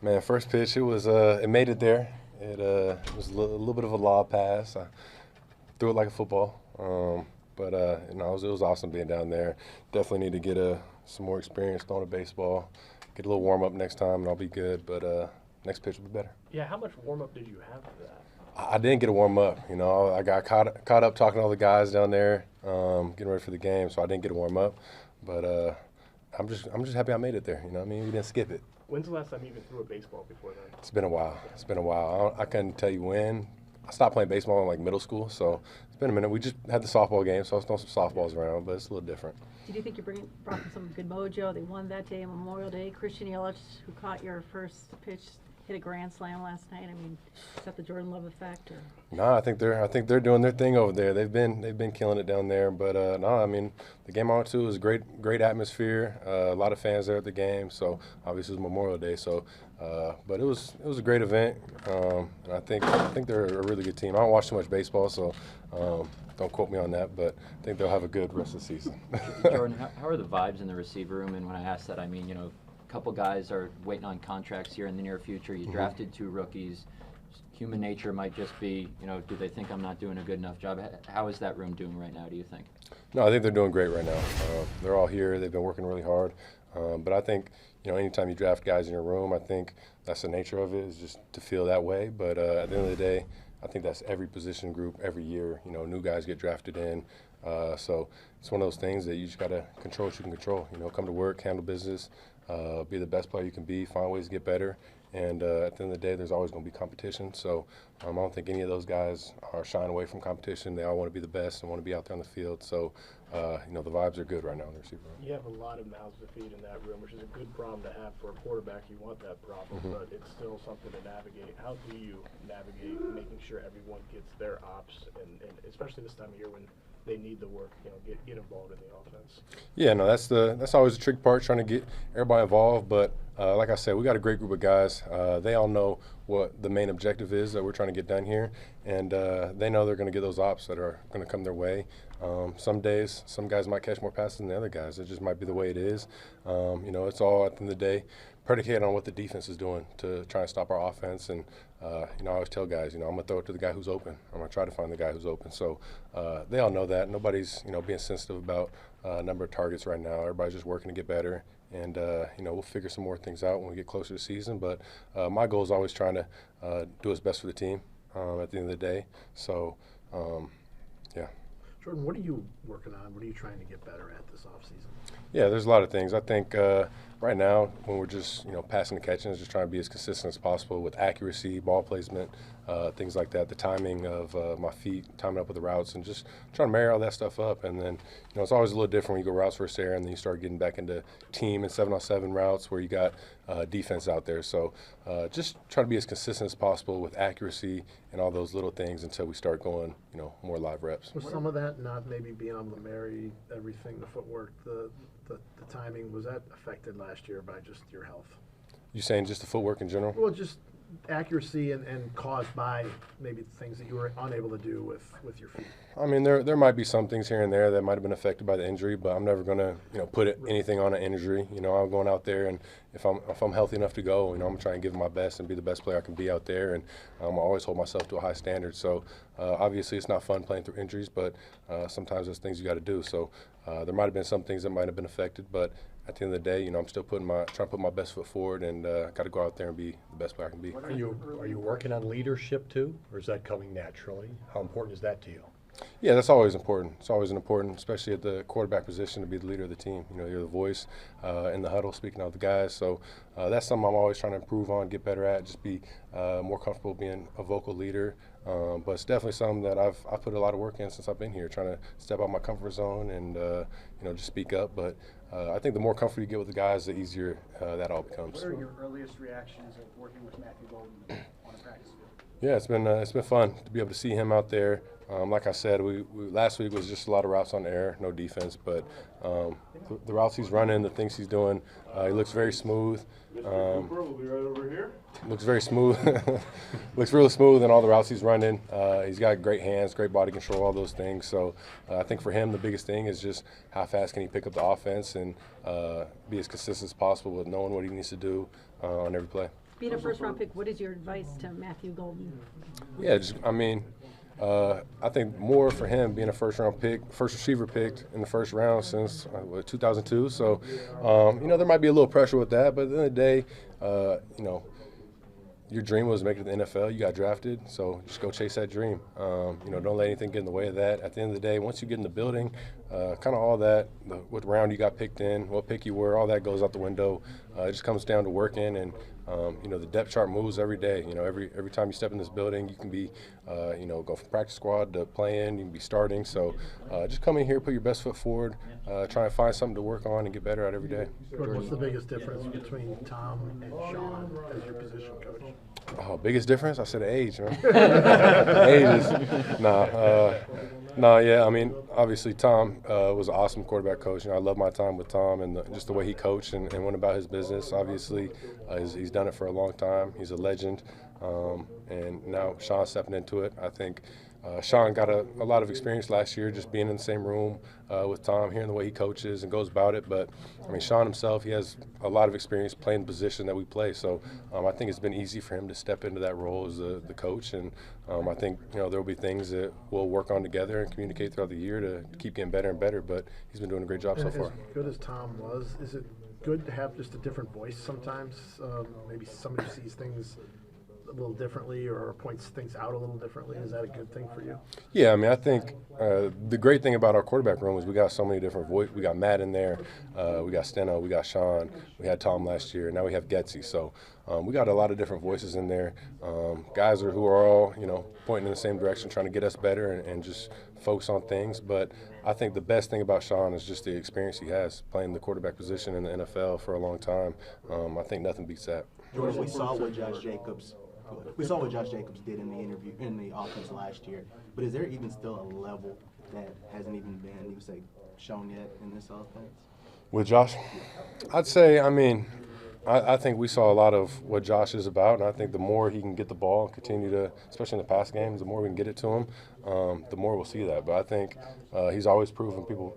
Man, first pitch, it made it there. It was a little bit of a lob pass. I threw it like a football. It was awesome being down there. Definitely need to get some more experience throwing a baseball. Get a little warm up next time, and I'll be good. But next pitch will be better. Yeah, how much warm up did you have for that? I didn't get a warm up. I got caught up talking to all the guys down there, getting ready for the game, so I didn't get a warm up. But I'm just happy I made it there. You know what I mean? We didn't skip it. When's the last time you even threw a baseball before then? It's been a while. It's been a while. I couldn't tell you when. I stopped playing baseball in like middle school, so it's been a minute. We just had the softball game, so I was throwing some softballs around, but it's a little different. Did you think you brought them some good mojo? They won that day, Memorial Day. Christian Yelich, who caught your first pitch, hit a grand slam last night. I mean, is that the Jordan Love effect? Or? No, I think they're doing their thing over there. They've been killing it down there. But no, I mean, the game I went to was great atmosphere. A lot of fans there at the game. So obviously it was Memorial Day. So, but it was a great event. And I think they're a really good team. I don't watch too much baseball, so don't quote me on that. But I think they'll have a good rest of the season. Jordan, how are the vibes in the receiver room? And when I ask that, I mean, a couple guys are waiting on contracts here in the near future. You drafted 2 rookies. Human nature might just be, do they think I'm not doing a good enough job? How is that room doing right now, do you think? No, I think they're doing great right now. They're all here. They've been working really hard. But I think, anytime you draft guys in your room, I think that's the nature of it, is just to feel that way. But at the end of the day, I think that's every position group every year. New guys get drafted in. So it's one of those things that you just got to control what you can control. Come to work, handle business, be the best player you can be, find ways to get better. And at the end of the day, there's always going to be competition. So I don't think any of those guys are shying away from competition. They all want to be the best and want to be out there on the field. So, the vibes are good right now in the receiver room. You have a lot of mouths to feed in that room, which is a good problem to have for a quarterback. You want that problem, but it's still something to navigate. How do you navigate making sure everyone gets their ops, and especially this time of year when they need the work, get involved in the offense? Yeah, no, that's always the trick part, trying to get everybody involved. But like I said, we got a great group of guys. They all know what the main objective is that we're trying to get done here, and they know they're going to get those ops that are going to come their way. Some days, some guys might catch more passes than the other guys. It just might be the way it is. It's all, at the end of the day, predicated on what the defense is doing to try and stop our offense. And I always tell guys, I'm going to throw it to the guy who's open. I'm going to try to find the guy who's open. So they all know that. Nobody's, being sensitive about number of targets right now. Everybody's just working to get better. And, we'll figure some more things out when we get closer to the season. But my goal is always trying to do what's best for the team at the end of the day. So, yeah. Jordan, what are you working on? What are you trying to get better at this offseason? Yeah, there's a lot of things. I think right now, when we're just passing and catching, is just trying to be as consistent as possible with accuracy, ball placement, things like that. The timing of my feet, timing up with the routes, and just trying to marry all that stuff up. And then it's always a little different when you go routes versus air, and then you start getting back into team and 7-on-7 routes where you got defense out there. So just try to be as consistent as possible with accuracy and all those little things until we start going more live reps. Was some of that not maybe being able to marry everything, the footwork, the timing, was that affected last year by just your health? You saying just the footwork in general? Well, just accuracy and caused by maybe things that you were unable to do with your feet. I mean, there might be some things here and there that might have been affected by the injury, but I'm never going to put anything on an injury. I'm going out there, and if I'm healthy enough to go, I'm going to try and give it my best and be the best player I can be out there, and I always hold myself to a high standard. So obviously it's not fun playing through injuries, but sometimes there's things you got to do. So there might have been some things that might have been affected, but at the end of the day, I'm still trying to put my best foot forward, and got to go out there and be the best player I can be. Are you working on leadership too, or is that coming naturally? How important is that to you? Yeah, that's always important. It's always important, especially at the quarterback position, to be the leader of the team. You're the voice in the huddle, speaking out the guys. So that's something I'm always trying to improve on, get better at, just be more comfortable being a vocal leader. But it's definitely something that I've put a lot of work in since I've been here, trying to step out my comfort zone and just speak up. But I think the more comfortable you get with the guys, the easier that all becomes. What are your earliest reactions of working with Matthew Golden on a practice field? Yeah, it's been fun to be able to see him out there. Like I said, we last week was just a lot of routes on the air, no defense. But the routes he's running, the things he's doing, he looks very smooth. We'll be right over here. Looks very smooth. Looks really smooth in all the routes he's running. He's got great hands, great body control, all those things. So I think for him the biggest thing is just how fast can he pick up the offense and be as consistent as possible with knowing what he needs to do on every play. Being a first-round pick, what is your advice to Matthew Golden? Yeah, I think more for him being a first-round pick, first receiver picked in the first round since 2002. So, there might be a little pressure with that, but at the end of the day, your dream was making it to the NFL. You got drafted, so just go chase that dream. Don't let anything get in the way of that. At the end of the day, once you get in the building, kind of all that, what round you got picked in, what pick you were, all that goes out the window. It just comes down to working, and the depth chart moves every day. Every time you step in this building, you can be, go from practice squad to playing. You can be starting. So just come in here, put your best foot forward, try and find something to work on and get better at every day. Jordan, what's the biggest difference between Tom and Sean as your position coach? Oh, biggest difference? I said age, man. Age is, yeah. I mean, obviously Tom was an awesome quarterback coach. I love my time with Tom and just the way he coached and went about his business. Obviously, he's done it for a long time. He's a legend, and now Sean's stepping into it. I think Sean got a lot of experience last year just being in the same room with Tom, hearing the way he coaches and goes about it. But, I mean, Sean himself, he has a lot of experience playing the position that we play. So I think it's been easy for him to step into that role as the coach. And I think, there will be things that we'll work on together and communicate throughout the year to keep getting better and better. But he's been doing a great job so far. As good as Tom was, is it good to have just a different voice sometimes? Maybe somebody sees things a little differently or points things out a little differently. Is that a good thing for you? Yeah, I mean, I think the great thing about our quarterback room is we got so many different voices. We got Matt in there, we got Steno, we got Sean, we had Tom last year, and now we have Getsy. So we got a lot of different voices in there. Guys who are all, pointing in the same direction, trying to get us better and just focus on things. But I think the best thing about Sean is just the experience he has playing the quarterback position in the NFL for a long time. I think nothing beats that. George, we saw what Josh Jacobs did in the interview in the offense last year. But is there even still a level that hasn't even been, you say, shown yet in this offense? With Josh, I'd say, I think we saw a lot of what Josh is about, and I think the more he can get the ball and continue to, especially in the pass games, the more we can get it to him, the more we'll see that. But I think he's always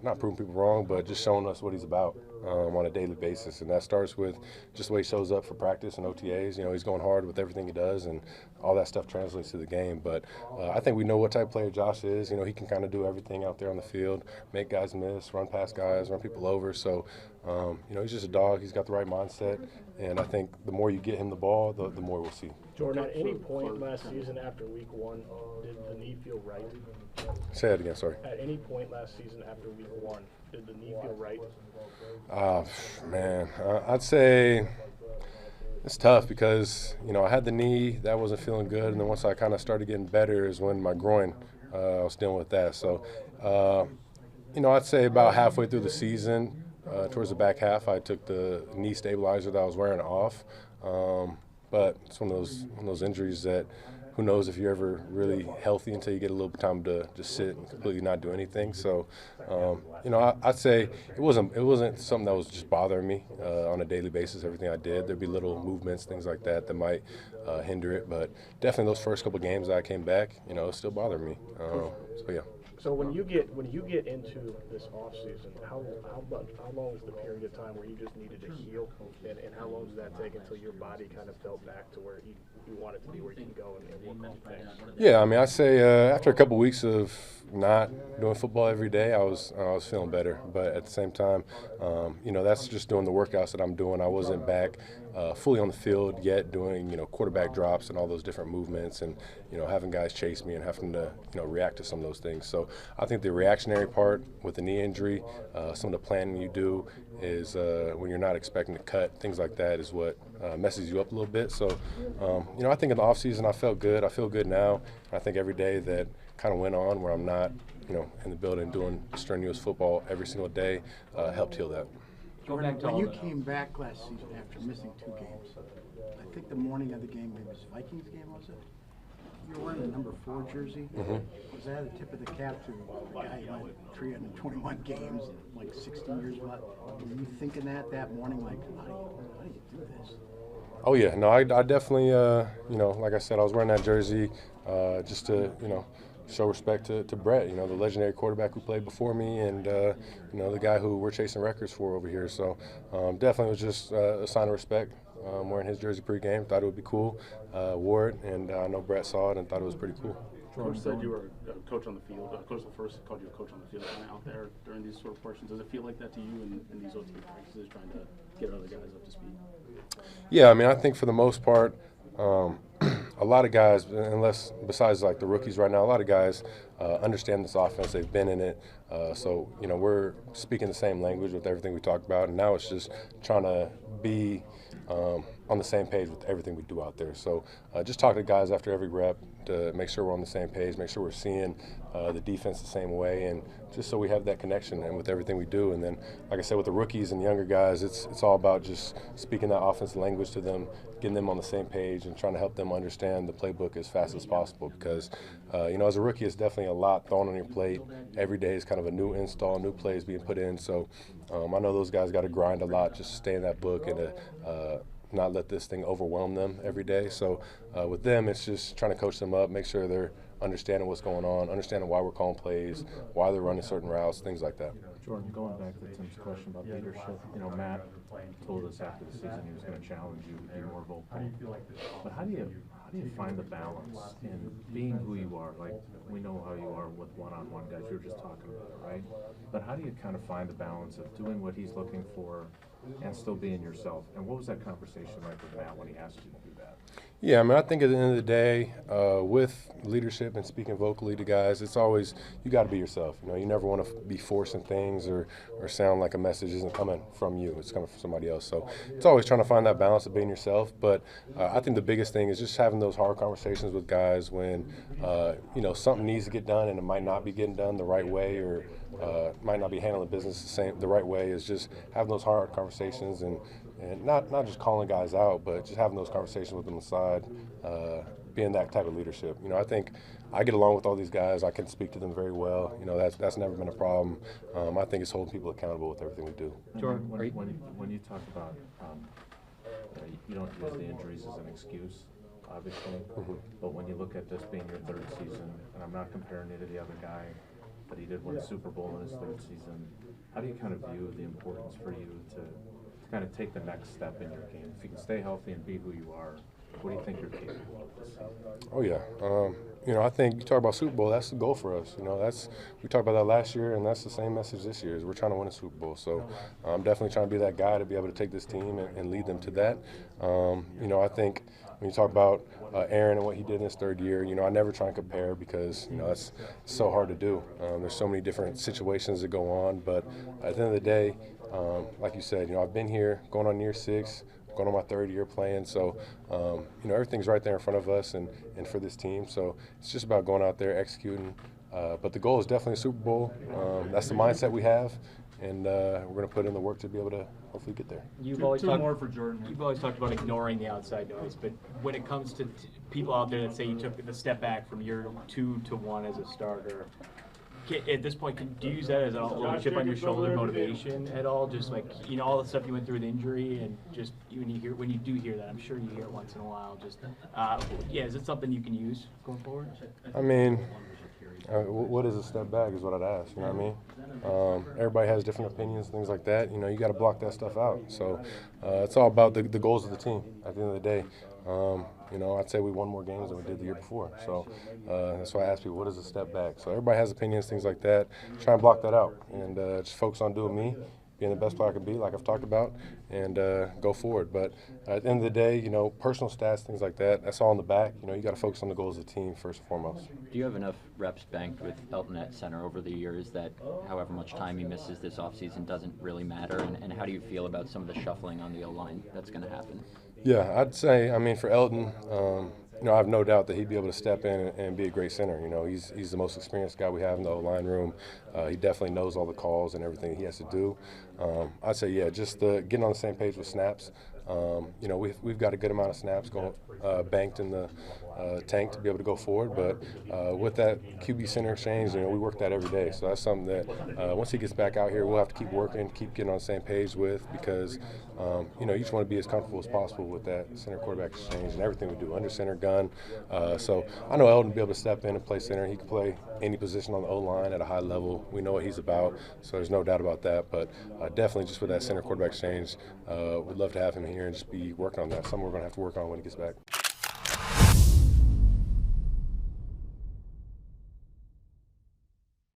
not proving people wrong, but just showing us what he's about on a daily basis. And that starts with just the way he shows up for practice and OTAs. He's going hard with everything he does, and all that stuff translates to the game. But I think we know what type of player Josh is. He can kind of do everything out there on the field, make guys miss, run past guys, run people over. So, he's just a dog. He's got the right mindset. And I think the more you get him the ball, the more we'll see. Jordan, at any point last season after week 1, did the knee feel right? Say that again, sorry. At any point last season after week 1, did the knee feel right? Man, I'd say it's tough because, I had the knee, that wasn't feeling good. And then once I kind of started getting better is when my groin, I was dealing with that. So, I'd say about halfway through the season, towards the back half, I took the knee stabilizer that I was wearing off. But it's one of those injuries that who knows if you're ever really healthy until you get a little time to just sit and completely not do anything. So, I'd say it wasn't something that was just bothering me on a daily basis. Everything I did, there'd be little movements, things like that might hinder it. But definitely those first couple of games that I came back, it still bothered me. So yeah. So when you get into this off season, how long is the period of time where you just needed to heal, and how long does that take until your body kind of felt back to where you want it to be, where you can go and work on things? Yeah, I'd say after a couple weeks of not doing football every day, I was feeling better. But at the same time, that's just doing the workouts that I'm doing. I wasn't back fully on the field yet doing, quarterback drops and all those different movements and, having guys chase me and having to, react to some of those things. So I think the reactionary part with the knee injury, some of the planning you do is when you're not expecting to cut, things like that is what messes you up a little bit. So, I think in the offseason I felt good. I feel good now. I think every day that kind of went on where I'm not, in the building doing strenuous football every single day helped heal that. Jordan, when you came back last season after missing 2 games, I think the morning of the game, maybe it was Vikings game, was it? You were wearing the number 4 jersey. Mm-hmm. Was that a tip of the cap to the guy who went 321 games, like 60 years left? Were you thinking that morning, like, how do you do this? Oh yeah, no, I definitely, like I said, I was wearing that jersey just to, show respect to Brett, the legendary quarterback who played before me, and the guy who we're chasing records for over here. So definitely was just a sign of respect wearing his jersey pregame. Thought it would be cool. Wore it, and I know Brett saw it and thought it was pretty cool. Coach said you were a coach on the field. Coach first called you a coach on the field kind of out there during these sort of portions. Does it feel like that to you in these OTA practices, trying to get other guys up to speed? Yeah, I mean, I think for the most part, a lot of guys, besides like the rookies right now, a lot of guys understand this offense. They've been in it. So, we're speaking the same language with everything we talk about. And now it's just trying to be on the same page with everything we do out there. So just talk to guys after every rep to make sure we're on the same page, make sure we're seeing the defense the same way, and just so we have that connection and with everything we do. And then, like I said, with the rookies and younger guys, it's all about just speaking that offensive language to them, getting them on the same page and trying to help them understand the playbook as fast as possible because, as a rookie, it's definitely a lot thrown on your plate. Every day is kind of a new install, new plays being put in. So I know those guys got to grind a lot just to stay in that book and to not let this thing overwhelm them every day. So with them, it's just trying to coach them up, make sure they're understanding what's going on, understanding why we're calling plays, why they're running certain routes, things like that. Jordan, going back to Tim's question about leadership, Matt told us after the season he was going to challenge you to be more vocal. But how do you find the balance in being who you are? Like, we know how you are with one-on-one guys. You were just talking about it, right? But how do you kind of find the balance of doing what he's looking for and still being yourself? And what was that conversation like with Matt when he asked you to do that? Yeah, I mean, I think at the end of the day, with leadership and speaking vocally to guys, it's always, you got to be yourself. You never want to be forcing things or sound like a message isn't coming from you. It's coming from somebody else. So it's always trying to find that balance of being yourself. But I think the biggest thing is just having those hard conversations with guys when, something needs to get done and it might not be getting done the right way or might not be handling business the right way, is just having those hard conversations and not just calling guys out, but just having those conversations with them aside, being that type of leadership. I think I get along with all these guys. I can speak to them very well. That's never been a problem. I think it's holding people accountable with everything we do. Jordan, when you talk about, you don't use the injuries as an excuse, obviously, but when you look at this being your third season, and I'm not comparing you to the other guy, but he did win a Super Bowl in his third season, how do you kind of view the importance for you to kind of take the next step in your game? If you can stay healthy and be who you are, what do you think you're capable of this season? Oh yeah, I think you talk about Super Bowl. That's the goal for us. We talked about that last year, and that's the same message this year. Is we're trying to win a Super Bowl. So I'm definitely trying to be that guy to be able to take this team and lead them to that. I think when you talk about Aaron and what he did in his third year, I never try and compare because that's so hard to do. There's so many different situations that go on, but at the end of the day, like you said, I've been here going on year 6, going on my third year playing. So, everything's right there in front of us and for this team. So it's just about going out there, executing. But the goal is definitely a Super Bowl. That's the mindset we have, and we're going to put in the work to be able to hopefully get there. You've always talked about ignoring the outside noise, but when it comes to people out there that say you took the step back from year 2 to 1 as a starter, at this point, do you use that as a little chip on your shoulder motivation at all? Just like, all the stuff you went through with injury, and just when you do hear that, I'm sure you hear it once in a while. Just is it something you can use going forward? I mean, what is a step back is what I'd ask. You know what I mean? Everybody has different opinions, things like that. You got to block that stuff out. So it's all about the goals of the team at the end of the day. I'd say we won more games than we did the year before. So that's why I ask people, what is a step back? So everybody has opinions, things like that. Try and block that out and just focus on doing me, being the best player I can be, like I've talked about, and go forward. But at the end of the day, personal stats, things like that, that's all in the back. You got to focus on the goals of the team first and foremost. Do you have enough reps banked with Elton at center over the years that however much time he misses this offseason doesn't really matter? And how do you feel about some of the shuffling on the O-line that's going to happen? Yeah, I'd say, for Elton, I have no doubt that he'd be able to step in and be a great center. He's the most experienced guy we have in the O-line room. He definitely knows all the calls and everything he has to do. I'd say, just getting on the same page with snaps. We've got a good amount of snaps banked in the tank to be able to go forward. But with that QB center exchange, we work that every day. So that's something that once he gets back out here, we'll have to keep working, keep getting on the same page with, because you just want to be as comfortable as possible with that center quarterback exchange and everything we do, under center, gun. So I know Eldon will be able to step in and play center. He can play any position on the O-line at a high level. We know what he's about, so there's no doubt about that. But definitely just with that center quarterback exchange, we'd love to have him here and just be working on that. Something we're going to have to work on when he gets back.